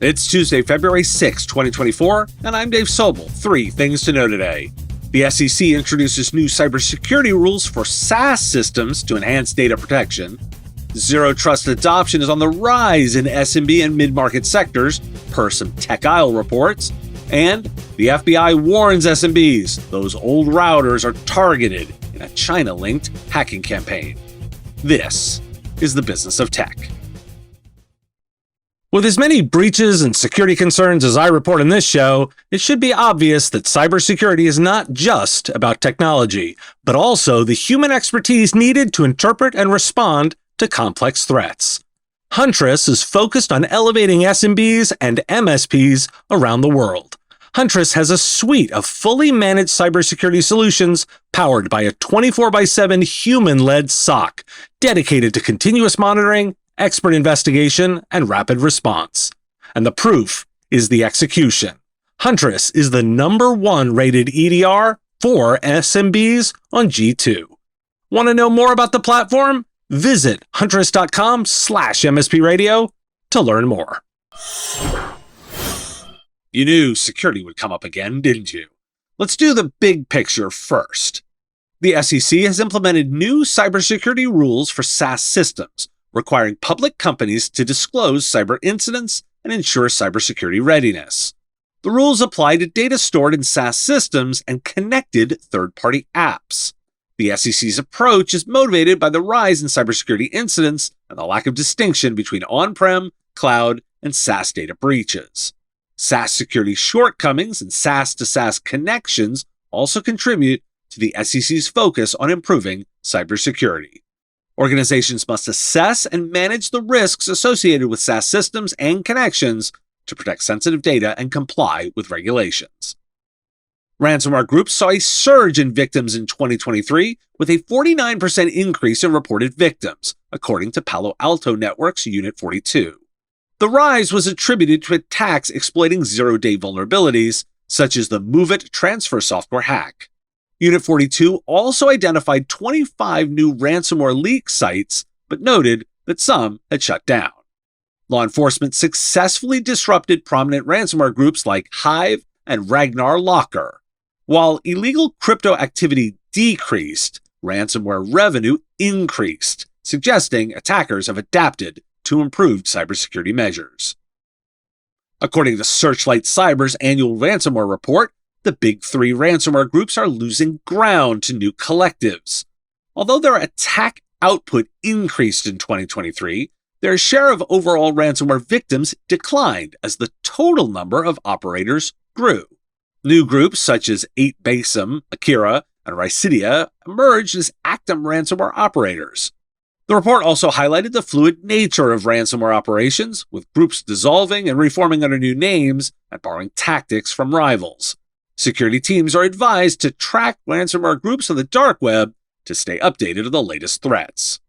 It's Tuesday, February 6, 2024, and I'm Dave Sobel. 3 things to know today. The SEC introduces new cybersecurity rules for SaaS systems to enhance data protection. Zero Trust adoption is on the rise in SMB and Midmarket sectors, per some TechAisle reports. And the FBI warns SMBs those old routers are targeted in a China-linked hacking campaign. This is the business of tech. With as many breaches and security concerns as I report in this show, it should be obvious that cybersecurity is not just about technology, but also the human expertise needed to interpret and respond to complex threats. Huntress is focused on elevating SMBs and MSPs around the world. Huntress has a suite of fully managed cybersecurity solutions powered by a 24/7 human-led SOC, dedicated to continuous monitoring, expert investigation, and rapid response. And the proof is the execution. Huntress is the #1 rated EDR for SMBs on G2. Want to know more about the platform? Visit huntress.com/MSP Radio to learn more. You knew security would come up again, didn't you? Let's do the big picture first. The SEC has implemented new cybersecurity rules for SaaS systems, requiring public companies to disclose cyber incidents and ensure cybersecurity readiness. The rules apply to data stored in SaaS systems and connected third-party apps. The SEC's approach is motivated by the rise in cybersecurity incidents and the lack of distinction between on-prem, cloud, and SaaS data breaches. SaaS security shortcomings and SaaS-to-SaaS connections also contribute to the SEC's focus on improving cybersecurity. Organizations must assess and manage the risks associated with SaaS systems and connections to protect sensitive data and comply with regulations. Ransomware groups saw a surge in victims in 2023, with a 49% increase in reported victims, according to Palo Alto Network's Unit 42. The rise was attributed to attacks exploiting zero-day vulnerabilities, such as the MoveIt transfer software hack. Unit 42 also identified 25 new ransomware leak sites, but noted that some had shut down. Law enforcement successfully disrupted prominent ransomware groups like Hive and Ragnar Locker. While illegal crypto activity decreased, ransomware revenue increased, suggesting attackers have adapted to improved cybersecurity measures. According to Searchlight Cyber's annual ransomware report, the big 3 ransomware groups are losing ground to new collectives. Although their attack output increased in 2023, their share of overall ransomware victims declined as the total number of operators grew. New groups such as 8baseM, Akira, and Rycidia emerged as active ransomware operators. The report also highlighted the fluid nature of ransomware operations, with groups dissolving and reforming under new names and borrowing tactics from rivals. Security teams are advised to track ransomware groups on the dark web to stay updated on the latest threats.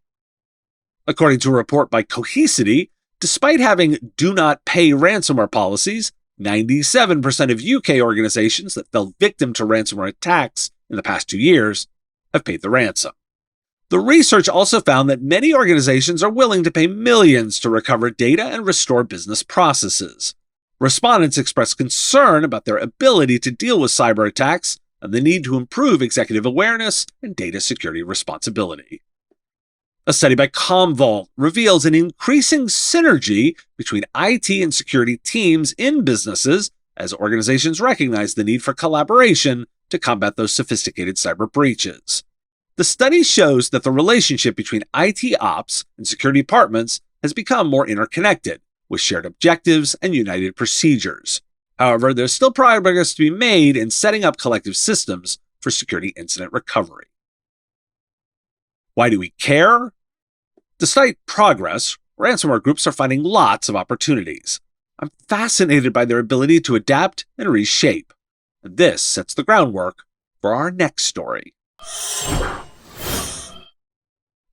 According to a report by Cohesity, despite having do-not-pay ransomware policies, 97% of UK organizations that fell victim to ransomware attacks in the past 2 years have paid the ransom. The research also found that many organizations are willing to pay millions to recover data and restore business processes. Respondents expressed concern about their ability to deal with cyber attacks and the need to improve executive awareness and data security responsibility. A study by Commvault reveals an increasing synergy between IT and security teams in businesses as organizations recognize the need for collaboration to combat those sophisticated cyber breaches. The study shows that the relationship between IT ops and security departments has become more interconnected, with shared objectives and united procedures. However, there's still progress to be made in setting up collective systems for security incident recovery. Why do we care? Despite progress, ransomware groups are finding lots of opportunities. I'm fascinated by their ability to adapt and reshape. And this sets the groundwork for our next story.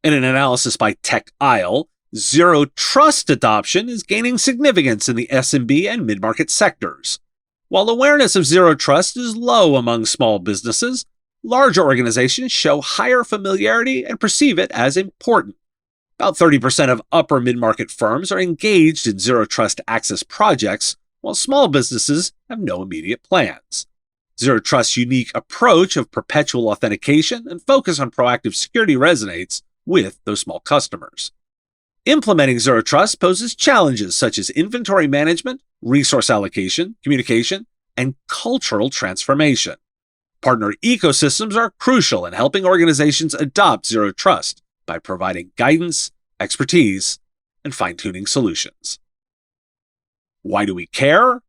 In an analysis by TechAisle, Zero Trust adoption is gaining significance in the SMB and mid-market sectors. While awareness of Zero Trust is low among small businesses, larger organizations show higher familiarity and perceive it as important. About 30% of upper mid-market firms are engaged in zero trust access projects, while small businesses have no immediate plans. Zero Trust's unique approach of perpetual authentication and focus on proactive security resonates with those small customers. Implementing Zero Trust poses challenges such as inventory management, resource allocation, communication, and cultural transformation. Partner ecosystems are crucial in helping organizations adopt Zero Trust by providing guidance, expertise, and fine-tuning solutions. Why do we care?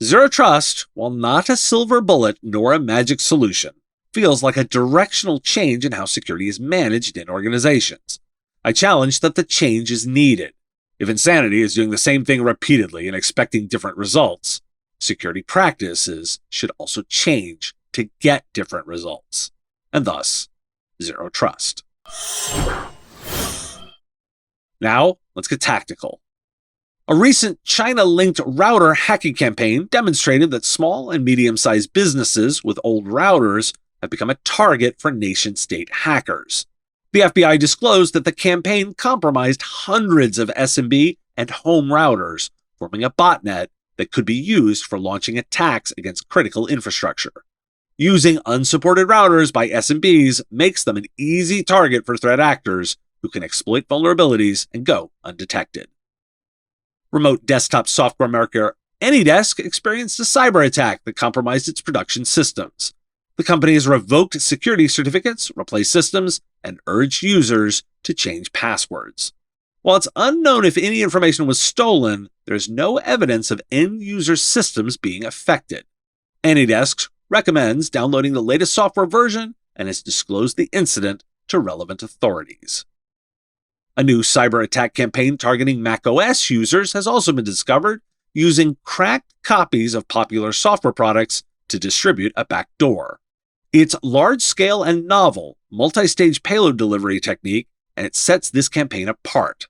Zero Trust, while not a silver bullet nor a magic solution, feels like a directional change in how security is managed in organizations. I challenge that the change is needed. If insanity is doing the same thing repeatedly and expecting different results, security practices should also change to get different results, and thus, Zero Trust. Now, let's get tactical. A recent China-linked router hacking campaign demonstrated that small and medium-sized businesses with old routers have become a target for nation-state hackers. The FBI disclosed that the campaign compromised hundreds of SMB and home routers, forming a botnet that could be used for launching attacks against critical infrastructure. Using unsupported routers by SMBs makes them an easy target for threat actors who can exploit vulnerabilities and go undetected. Remote desktop software maker AnyDesk experienced a cyber attack that compromised its production systems. The company has revoked security certificates, replaced systems, and urged users to change passwords. While it's unknown if any information was stolen, there is no evidence of end-user systems being affected. AnyDesk recommends downloading the latest software version and has disclosed the incident to relevant authorities. A new cyber attack campaign targeting macOS users has also been discovered, using cracked copies of popular software products to distribute a backdoor. It's large-scale and novel, multi-stage payload delivery technique, and it sets this campaign apart.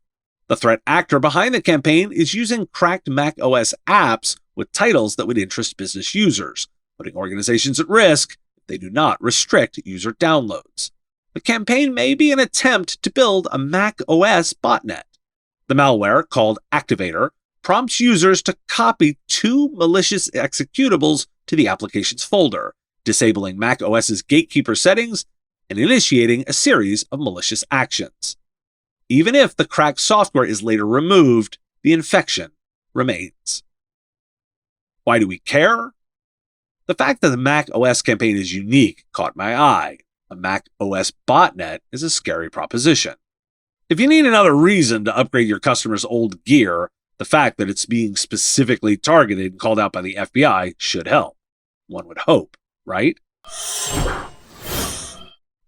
The threat actor behind the campaign is using cracked macOS apps with titles that would interest business users, putting organizations at risk if they do not restrict user downloads. The campaign may be an attempt to build a macOS botnet. The malware, called Activator, prompts users to copy two malicious executables to the application's folder, disabling macOS's gatekeeper settings and initiating a series of malicious actions. Even if the cracked software is later removed, the infection remains. Why do we care? The fact that the macOS campaign is unique caught my eye. A macOS botnet is a scary proposition. If you need another reason to upgrade your customer's old gear, the fact that it's being specifically targeted and called out by the FBI should help. One would hope, right?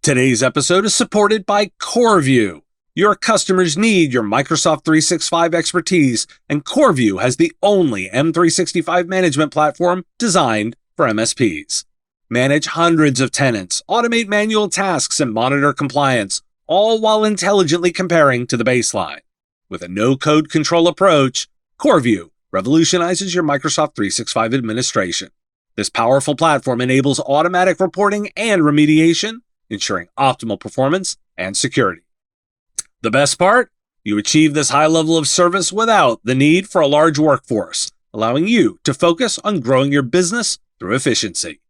Today's episode is supported by CoreView. Your customers need your Microsoft 365 expertise, and CoreView has the only M365 management platform designed for MSPs. Manage hundreds of tenants, automate manual tasks, and monitor compliance, all while intelligently comparing to the baseline. With a no-code control approach, CoreView revolutionizes your Microsoft 365 administration. This powerful platform enables automatic reporting and remediation, ensuring optimal performance and security. The best part? You achieve this high level of service without the need for a large workforce, allowing you to focus on growing your business through efficiency.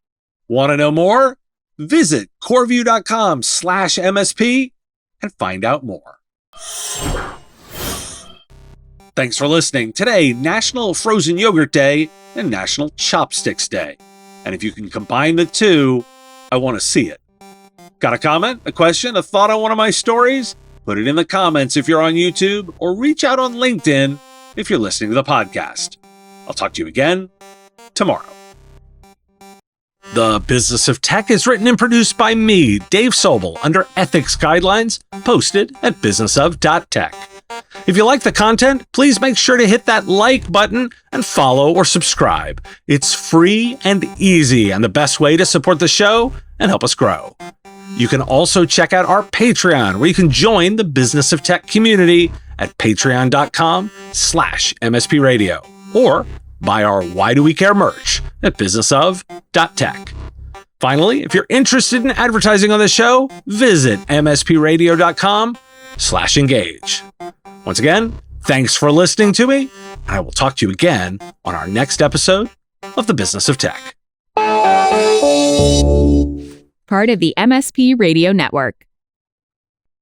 Want to know more? Visit coreview.com/MSP and find out more. Thanks for listening. Today, National Frozen Yogurt Day and National Chopsticks Day. And if you can combine the two, I want to see it. Got a comment, a question, a thought on one of my stories? Put it in the comments if you're on YouTube, or reach out on LinkedIn if you're listening to the podcast. I'll talk to you again tomorrow. The Business of Tech is written and produced by me, Dave Sobel, under ethics guidelines posted at businessof.tech. If you like the content, please make sure to hit that like button and follow or subscribe. It's free and easy and the best way to support the show and help us grow. You can also check out our Patreon, where you can join the Business of Tech community at patreon.com/MSP Radio, or buy our Why Do We Care merch at businessof.tech. Finally, if you're interested in advertising on the show, visit mspradio.com www.cybersecurity.com/engage. Once again, thanks for listening to me, and I will talk to you again on our next episode of The Business of Tech. Part of the MSP Radio Network.